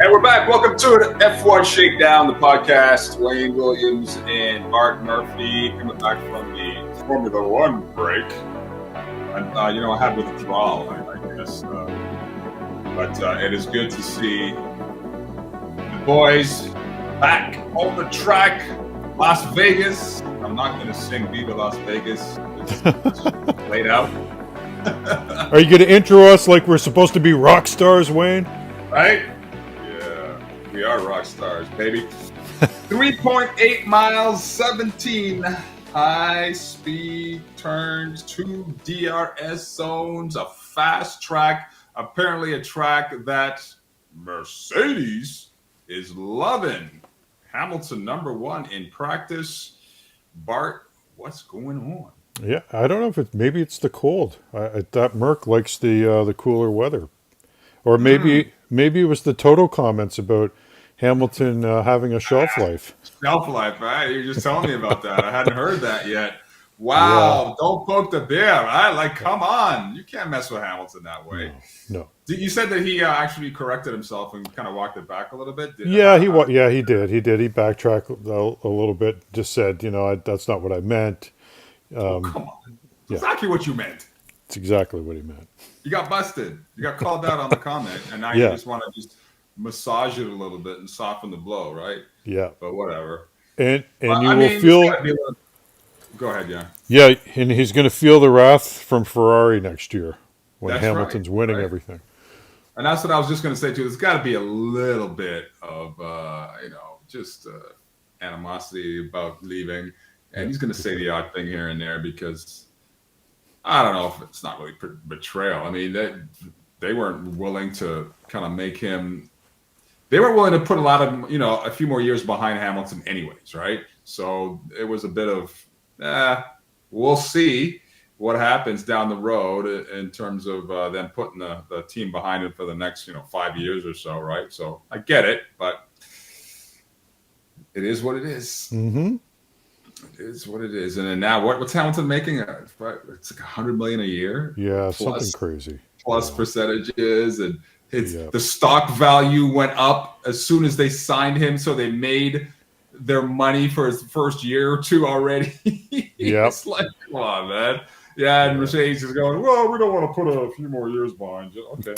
And we're back. Welcome to the F1 Shakedown, the podcast. Wayne Williams and Mark Murphy coming back from the Formula One break. And, I had withdrawal, I guess. But it is good to see the boys back on the track. Las Vegas. I'm not going to sing Viva Las Vegas. It's laid out. Are you going to intro us like we're supposed to be rock stars, Wayne? Right? We are rock stars, baby. 3.8 miles, 17 high-speed turns, 2 DRS zones, a fast track, apparently a track that Mercedes is loving. Hamilton #1 in practice. Bart, what's going on? Yeah, I don't know if maybe it's the cold. That Merc likes the cooler weather, or maybe it was the Toto comments about Hamilton having a shelf life. Shelf life, right? You're just telling me about that. I hadn't heard that yet. Wow, yeah. Don't poke the bear, right? Like, come on. You can't mess with Hamilton that way. No. You said that he actually corrected himself and kind of walked it back a little bit? He did. He backtracked a little bit, just said, that's not what I meant. Come on. That's exactly what you meant. It's exactly what he meant. You got busted. You got called out on the comment, and now you just want to massage it a little bit and soften the blow, right? Yeah. But whatever. And will feel... Go ahead, yeah. Yeah, and he's going to feel the wrath from Ferrari next year when Hamilton's winning everything. And that's what I was just going to say, too. There's got to be a little bit of, animosity about leaving. And he's going to say the odd thing here and there because I don't know if it's not really betrayal. I mean, they weren't willing to kind of make him – they weren't willing to put a lot of, a few more years behind Hamilton anyways, right? So it was a bit of, we'll see what happens down the road in terms of them putting the team behind him for the next, 5 years or so, right? So I get it, but it is what it is. Mm-hmm. It is what it is. And then now what's Hamilton making? It's like $100 million a year. Yeah, something crazy. Plus percentages, and the stock value went up as soon as they signed him, so they made their money for his first year or two already. It's like, come on, man. Yeah, and Mercedes is going, well, we don't want to put a few more years behind you. Okay.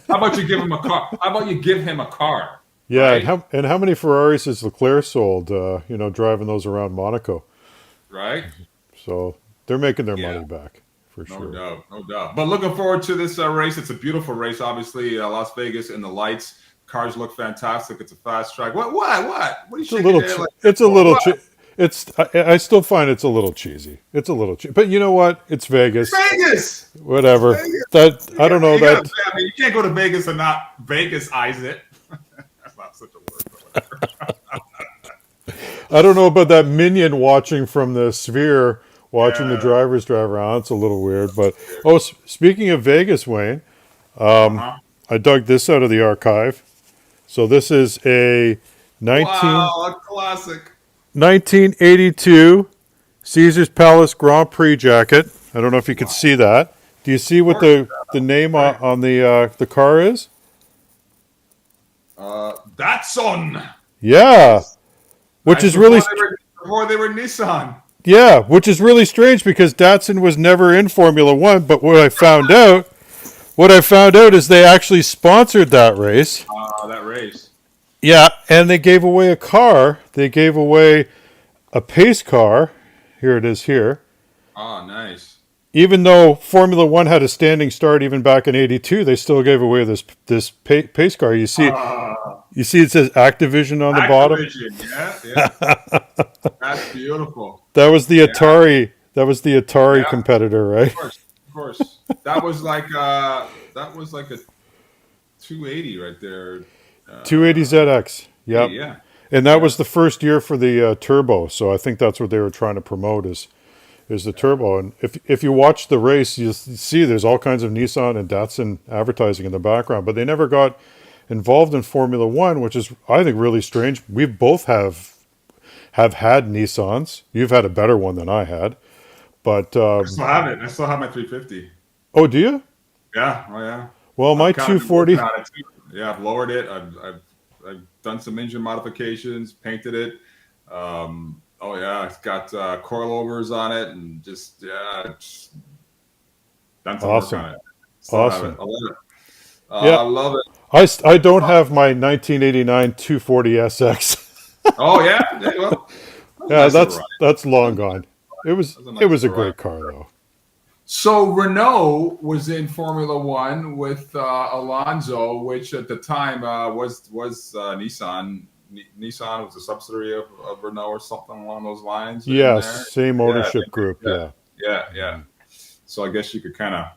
How about you give him a car? How about you give him a car? Yeah, right? and how many Ferraris has Leclerc sold, driving those around Monaco? Right. So they're making their money back, for sure. No doubt. But looking forward to this race. It's a beautiful race, obviously. Las Vegas and the lights. Cars look fantastic. It's a fast track. What? What are you shaking? I still find it's a little cheesy. It's a little cheesy. But you know what? It's Vegas. Vegas! Whatever. Vegas. I don't know that. You can't go to Vegas and not Vegas-ize it. That's not such a word, but whatever. I don't know about that minion watching from the sphere, watching the drivers drive around. It's a little weird. But, speaking of Vegas, Wayne, I dug this out of the archive. So this is a a classic. 1982 Caesar's Palace Grand Prix jacket. I don't know if you can see that. Do you see what the name on the car is? Datsun. Yeah. Which is really before they were Nissan. Yeah, which is really strange because Datsun was never in Formula One. But what I found out is they actually sponsored that race. That race. Yeah, and they gave away a car. They gave away a pace car. Here it is here. Oh, nice. Even though Formula One had a standing start even back in '82, they still gave away this pace car. You see it says Activision on the bottom. Yeah. That's beautiful. That was the Atari. That was the Atari competitor, right? Of course. That was like a 280 right there. 280 ZX. Yep. Yeah. And that was the first year for the turbo, so I think that's what they were trying to promote is the turbo. And if you watch the race, you see there's all kinds of Nissan and Datsun advertising in the background, but they never got involved in Formula One, which is I think really strange. We both have had Nissans. You've had a better one than I had, but I still have it. I still have my 350. oh, do you? Yeah, oh yeah. Well, my I've kind of been working 240. on it too. Yeah, I've lowered it. I've done some engine modifications, painted it. Oh yeah, it's got coilovers on it, and just yeah, just done some work Awesome, on it. Still have it. awesome. I love it. Yeah, I love it. I don't have my 1989 240 SX. Oh yeah, yeah. Well, that was a Yeah, nice little ride. that's That long was, gone. It was that was a it nice was a little ride. great car though. So Renault was in Formula One with Alonso, which at the time was Nissan. Nissan was a subsidiary of Renault or something along those lines in Yeah, there. same Yeah, ownership group. yeah, Yeah, yeah. So I guess you could kind of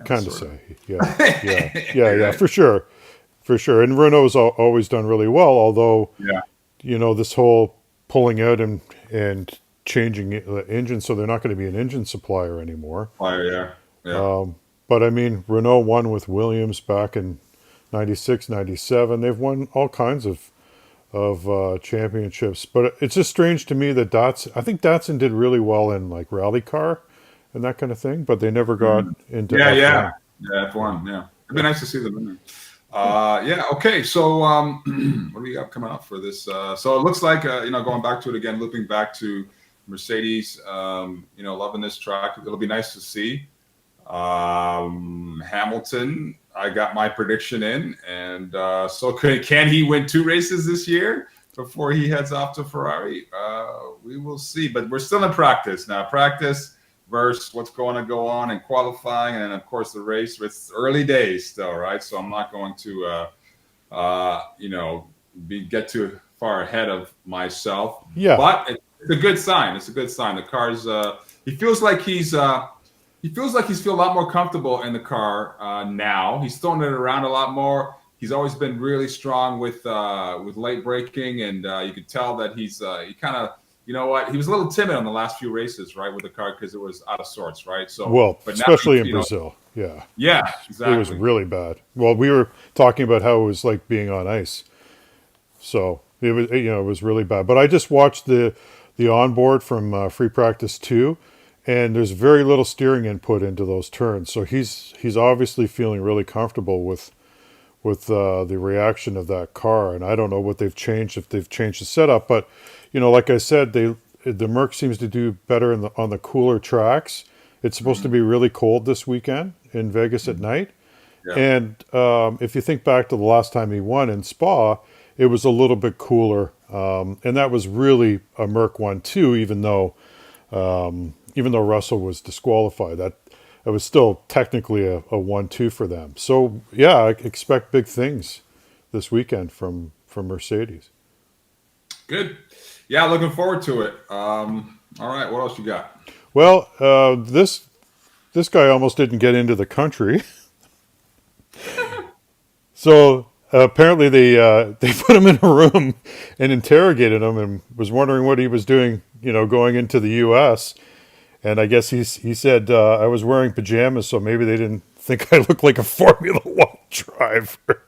kind of sort of. say. Yeah, for sure. And Renault's always done really well. Although Yeah, this whole pulling out and changing the engine, so they're not going to be an engine supplier anymore. fire. Yeah, yeah. But I mean, Renault won with Williams back in 96, 97. They've won all kinds of championships. But it's just strange to me that I think Datsun did really well in like rally car and that kind of thing, but they never got Mhm. into Yeah, F1. yeah. F1. Yeah, it'd be nice to see them in there. Yeah. Okay. So, what do we got coming up for this? So it looks like going back to it again, looping back to Mercedes. Loving this track. It'll be nice to see. Hamilton. I got my prediction in, and so can he win 2 races this year before he heads off to Ferrari? We will see. But we're still in practice now. Practice versus what's going to go on in qualifying, and of course the race. It's early days still, right? So I'm not going to, get too far ahead of myself. Yeah. But it's a good sign. It's a good sign. The car's. He feels like he's feel a lot more comfortable in the car now. He's throwing it around a lot more. He's always been really strong with late braking, and you could tell that he kind of. You know what? He was a little timid on the last few races, right, with the car because it was out of sorts, right? So, Well, but now, especially in Brazil. Yeah. yeah, It was exactly. really bad. Well, we were talking about how it was like being on ice. So it was really bad. But I just watched the onboard from Free Practice 2, and there's very little steering input into those turns. So he's obviously feeling really comfortable with the reaction of that car. And I don't know what they've changed, if they've changed the setup. But like I said, the Merc seems to do better on the cooler tracks. It's supposed to be really cold this weekend in Vegas at night. Yeah. And if you think back to the last time he won in Spa, it was a little bit cooler. And that was really a Merc 1-2, even though Russell was disqualified. That was still technically a 1-2 for them. So, yeah, I expect big things this weekend from Mercedes. Good. Yeah, looking forward to it. All right, what else you got? Well, this guy almost didn't get into the country. So apparently they put him in a room and interrogated him and was wondering what he was doing, going into the U.S. And I guess he said I was wearing pajamas, so maybe they didn't think I looked like a Formula One driver.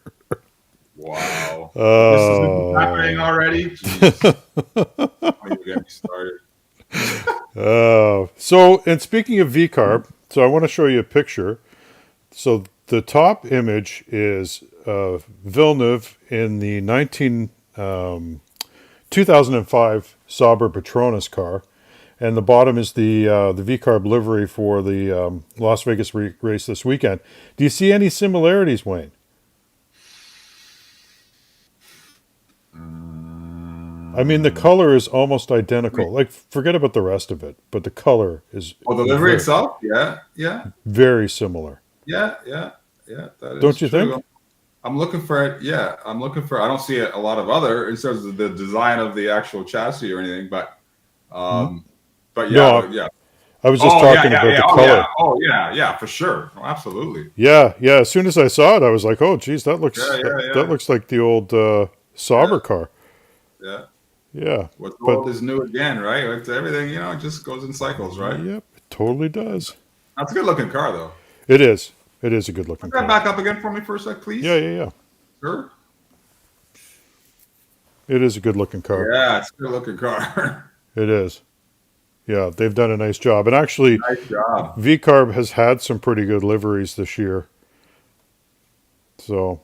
Wow. This is happening already? Jeez. Oh, you get me started. And speaking of VCarb, so I want to show you a picture. So the top image is Villeneuve in the 2005 Sauber Petronas car, and the bottom is the VCarb livery for the Las Vegas race this weekend. Do you see any similarities, Wayne? I mean, the color is almost identical. Like, forget about the rest of it, but the color is Well, the livery itself? Yeah. very similar. Yeah. That Don't is you true. think? I'm looking for it. Yeah, I'm looking for. I don't see a lot of other in terms of the design of the actual chassis or anything, but yeah, No, yeah. I was just talking about the color. Yeah, for sure. Oh, absolutely. Yeah. As soon as I saw it, I was like, "Oh, geez, that looks Yeah. that looks like the old Sauber car." Yeah. Yeah, What's but old is new again, right? Everything, it just goes in cycles, right? yep, it totally does. That's a good looking car, though. It is. It is a good Put looking that car. back up again for me for a sec, Yeah, please. yeah, yeah. Sure. It is a good looking car. Yeah, it's a good looking car. It is. Yeah, they've done a nice job. And actually, Nice job. VCarb has had some pretty good liveries this year. So, Oh,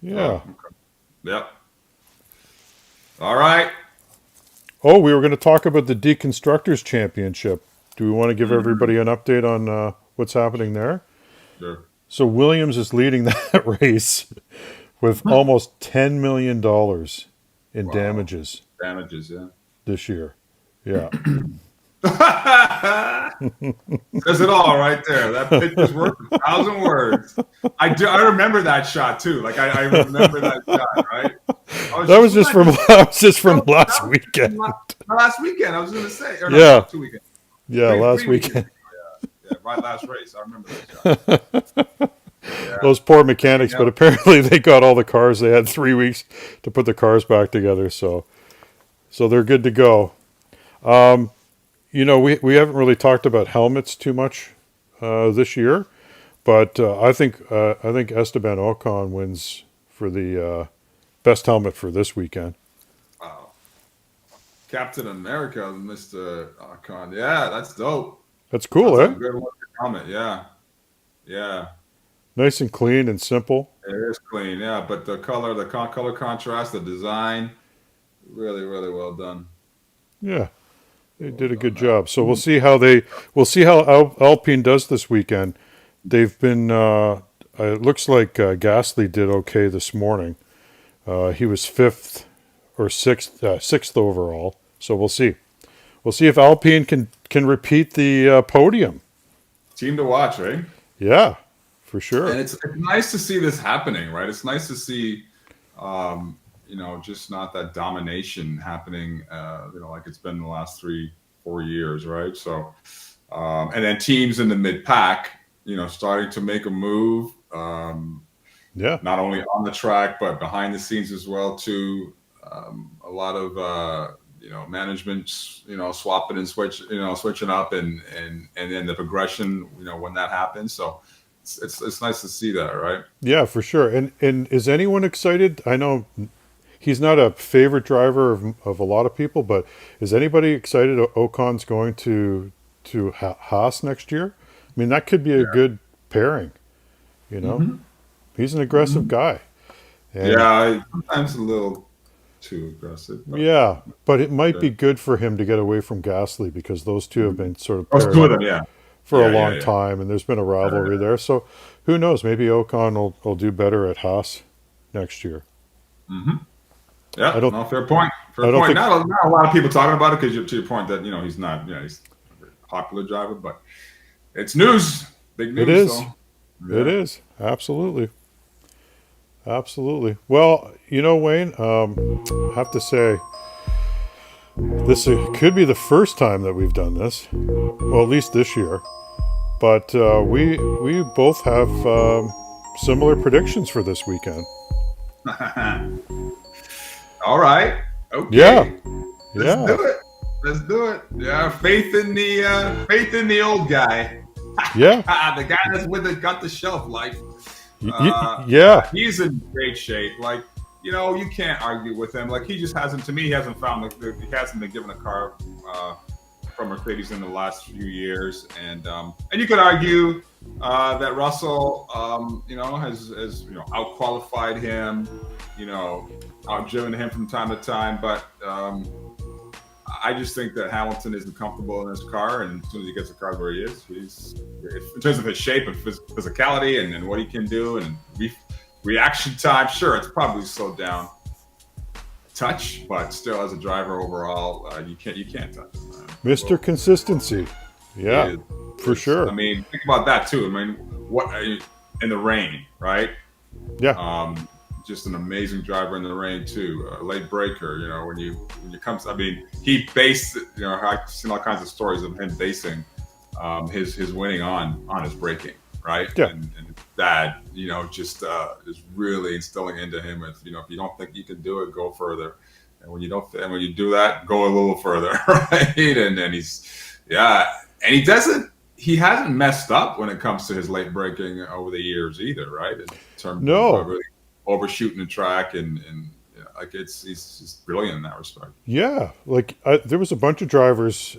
yeah. okay. Yep. All right. Oh, we were going to talk about the Deconstructors Championship. Do we want to give Mhm. everybody an update on what's happening there? Sure. So, Williams is leading that race with almost $10 million in Wow. damages Damages, yeah. this year. Yeah. Says it all right there. That picture's worth 1,000 words. I remember that shot too. Like I remember that shot, right? I was That just was wasn't just that from just that was just that from was, last that was weekend. from last weekend. I was gonna say, or no, Yeah. 2 weekends, Yeah, three last weekends weekend. ago. Yeah, yeah, right. Last race. I remember that shot. Yeah. Those poor Anything mechanics, but else? apparently they got all the cars. They had 3 weeks to put the cars back together, so they're good to go. We haven't really talked about helmets too much this year, but I think Esteban Ocon wins for the best helmet for this weekend. Wow. Captain America, Mr. Khan. Yeah, that's dope. That's cool, That's a eh? good one comment. Yeah. Yeah. Nice and clean and simple. It is clean. Yeah, but the color, color contrast, the design, really, really well done. Yeah, they Well did a done good there. job. So we'll see how Alpine does this weekend. They've been. It looks like Gasly did okay this morning. He was fifth or sixth overall. So we'll see. We'll see if Alpine can repeat the podium. Team to watch, right? Yeah, for And sure. it's nice to see this happening, right? It's nice to see, just not that domination happening, like it's been the last 4 years, right? So, and then teams in the mid pack, starting to make a move, Yeah, not only on the track but behind the scenes as well too. A lot of management, swapping and switching up, and then the progression, when that happens. So it's nice to see that, right? yeah, for sure. And is anyone excited? I know he's not a favorite driver of a lot of people, but is anybody excited Ocon's going to Haas next year? I mean, that could be a good pairing. You know, Hmm. he's an aggressive Hmm. guy, and Yeah, sometimes a little too aggressive, but yeah, but it might okay. be good for him to get away from Gasly because those two have Mhm. been sort of Those paired two of up them, yeah, for a yeah, yeah, long yeah. time, and there's been a rivalry there. So who knows? Maybe Ocon will do better at Haas next year. Hmm. I Yeah, don't. no, fair point. I Fair don't point. think Not a lot of people talking about it because to your point that he's not, he's a very popular driver, but it's news, big it news. is. So It yeah. is absolutely, absolutely. Well, Wayne, I have to say this could be the first time that we've done this. Well, at least this year. But we both have similar predictions for this weekend. All right. Yeah, Okay. Let's do yeah, it. Let's do it. Yeah, faith in the old guy. yeah, The guy that's got the shelf life. yeah, He's in great shape. Like, you can't argue with him. Like, he just hasn't. To me, he hasn't found. He hasn't been given a car from Mercedes in the last few years, and you could argue that Russell, has out qualified him, outdriven him from time to time, but. I just think that Hamilton isn't comfortable in his car, and as soon as he gets the car where he is, he's in terms of his shape and physicality and what he can do and reaction time. Sure, it's probably slowed down a touch, but still, as a driver overall, you can't touch him. Man. Mr. Well, Consistency. he Yeah, is. for I sure. mean, think about that too. I mean, what in the rain, right? Yeah, Um, just an amazing driver in the rain too. Late breaker, when you come. I mean, he based. I've seen all kinds of stories of him basing his winning on his braking. right? Yeah. And his dad, just is really instilling into him if if you don't think you can do it, go further. And when you don't, and when you do that, go a little further, right? And then yeah, and he doesn't. He hasn't messed up when it comes to his late breaking over the years either, right? In terms of No. really overshooting the track and like he's just brilliant in that respect. Yeah. Like there was a bunch of drivers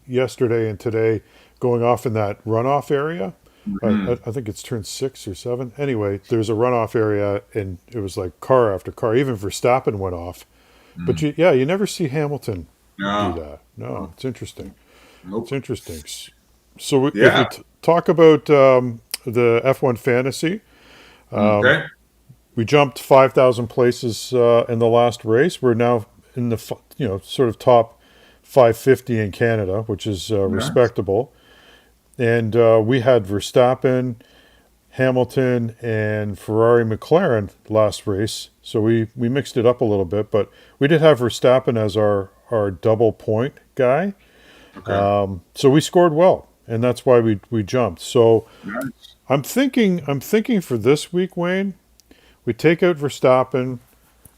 yesterday and today going off in that runoff area. Hmm. I think it's turn 6 or 7. Anyway, there's a runoff area, and it was like car after car. Even Verstappen went off. But Mm. you never see Hamilton do No, that. No, no, it's interesting. It's nope. interesting. So if we Yeah. talk about the F1 fantasy, Okay. we jumped 5,000 places in the last race. We're now in the sort of top 550 in Canada, which is Nice. respectable. And we had Verstappen, Hamilton, and Ferrari McLaren last race. So we mixed it up a little bit, but we did have Verstappen as our double point guy. Okay. So we scored well, and that's why we jumped. So Nice. I'm thinking for this week, Wayne, we take out Verstappen.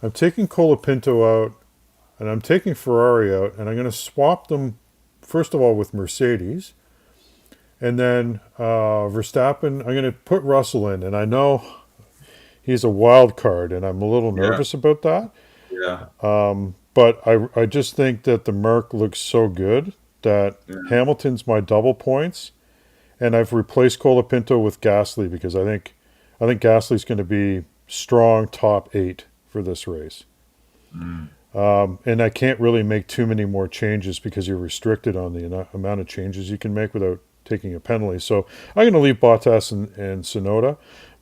I'm taking Colapinto out, and I'm taking Ferrari out, and I'm going to swap them first of all with Mercedes, and then Verstappen. I'm going to put Russell in, and I know he's a wild card, and I'm a little Yeah. nervous about that. Yeah. But I just think that the Merc looks so good that Yeah. Hamilton's my double points, and I've replaced Colapinto with Gasly because I think Gasly's going to be strong top 8 for this race. Mm. And I can't really make too many more changes because you're restricted on the amount of changes you can make without taking a penalty. So I'm going to leave Bottas and Sonoda,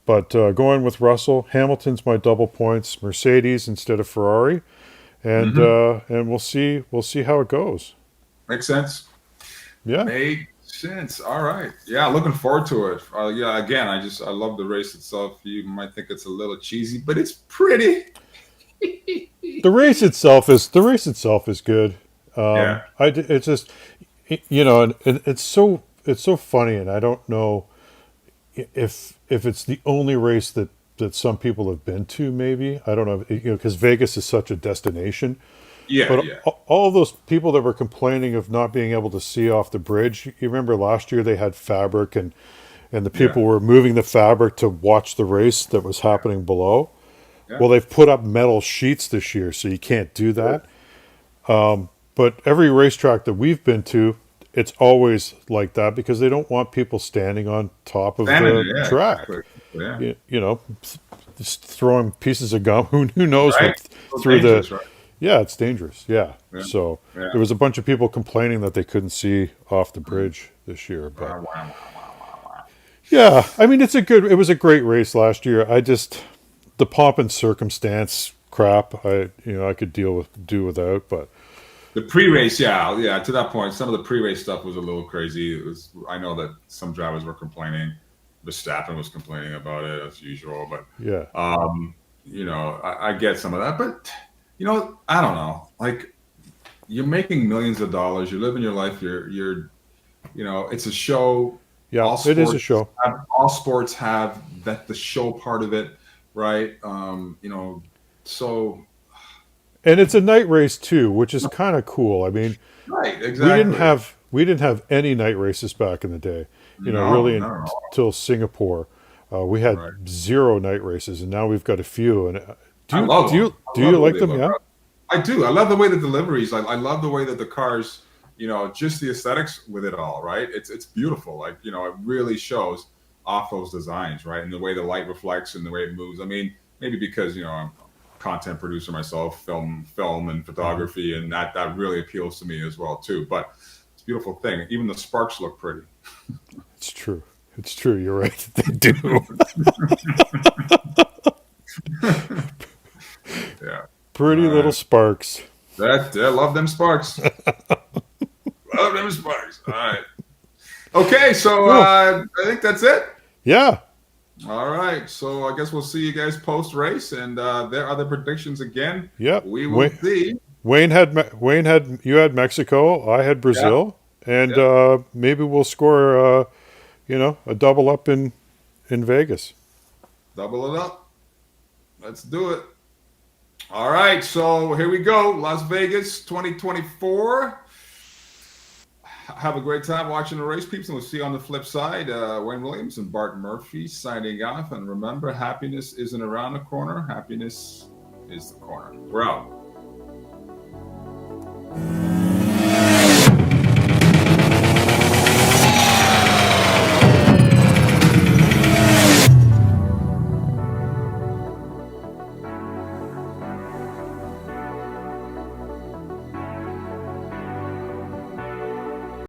but going with Russell. Hamilton's my double points. Mercedes instead of Ferrari, Hmm. and we'll see how it goes. Makes sense. Yeah. Makes sense. All right. Yeah. Looking forward to it. Yeah. Again, I love the race itself. You might think it's a little cheesy, but it's pretty. The race itself is good. Yeah. It's just and it's so funny, and I don't know if it's the only race that some people have been to. Maybe I don't know, because Vegas is such a destination. Yeah. But Yeah. all those people that were complaining of not being able to see off the bridge, you remember last year they had fabric, and the Yeah. people were moving the fabric to watch the race that was happening below. Yeah. Well, they've put up metal sheets this year, so you can't do Good. that. But every racetrack that we've been to, it's always like that because they don't want people standing on top of Sanity. the Yeah. track. Exactly. Yeah. Just throwing pieces of gum. Who knows Right. what So through the. dangerous, right? Yeah, it's dangerous. Yeah. Yeah. So Yeah. there was a bunch of people complaining that they couldn't see off the Mm. bridge this year. But Wow. Wow. Wow. Wow. Wow. yeah, I mean, it was a great race last year. The pomp and circumstance crap, I could do without, but The pre-race, yeah, yeah. To that point, some of the pre-race stuff was a little crazy. It was. I know that some drivers were complaining. Verstappen was complaining about it as usual, but yeah. I get some of that. But I don't know. Like you're making millions of dollars. You're living your life. It's a show. Yeah, All it is a sports show. all sports have that the show part of it, right? So And it's a night race too, which is kind of cool. I mean, right, we didn't exactly. have we didn't have any night races back in the day. No, Really not at all. until Singapore, we had Right. zero night races, and now we've got a few. And do I you love do them. you I do love you the way like they them? look. Yeah. I do. I love the way the deliveries. I love the way that the cars. Just the aesthetics with it all. Right. It's beautiful. Like it really shows off those designs, right, and the way the light reflects and the way it moves. I mean, maybe because I'm a content producer myself, film and Hmm. photography, and that really appeals to me as well too. But it's a beautiful thing. Even the sparks look pretty. It's true. It's true. You're right. They do. Yeah. Pretty All little right. sparks. I love them sparks. Love them sparks. All right. Okay, so Cool. I think that's it. Yeah. All right, so I guess we'll see you guys post race, and there are the predictions again. Yep. We will see. Wayne had you had Mexico. I had Yeah, Brazil, and yeah. maybe we'll score a double up in Vegas. Double it up. Let's do it. All right, so here we go. Las Vegas 2024. Have a great time watching the race, peeps, and we'll see you on the flip side. Wayne Williams and Bart Murphy signing off. And remember, happiness isn't around the corner. Happiness is the corner. We're out.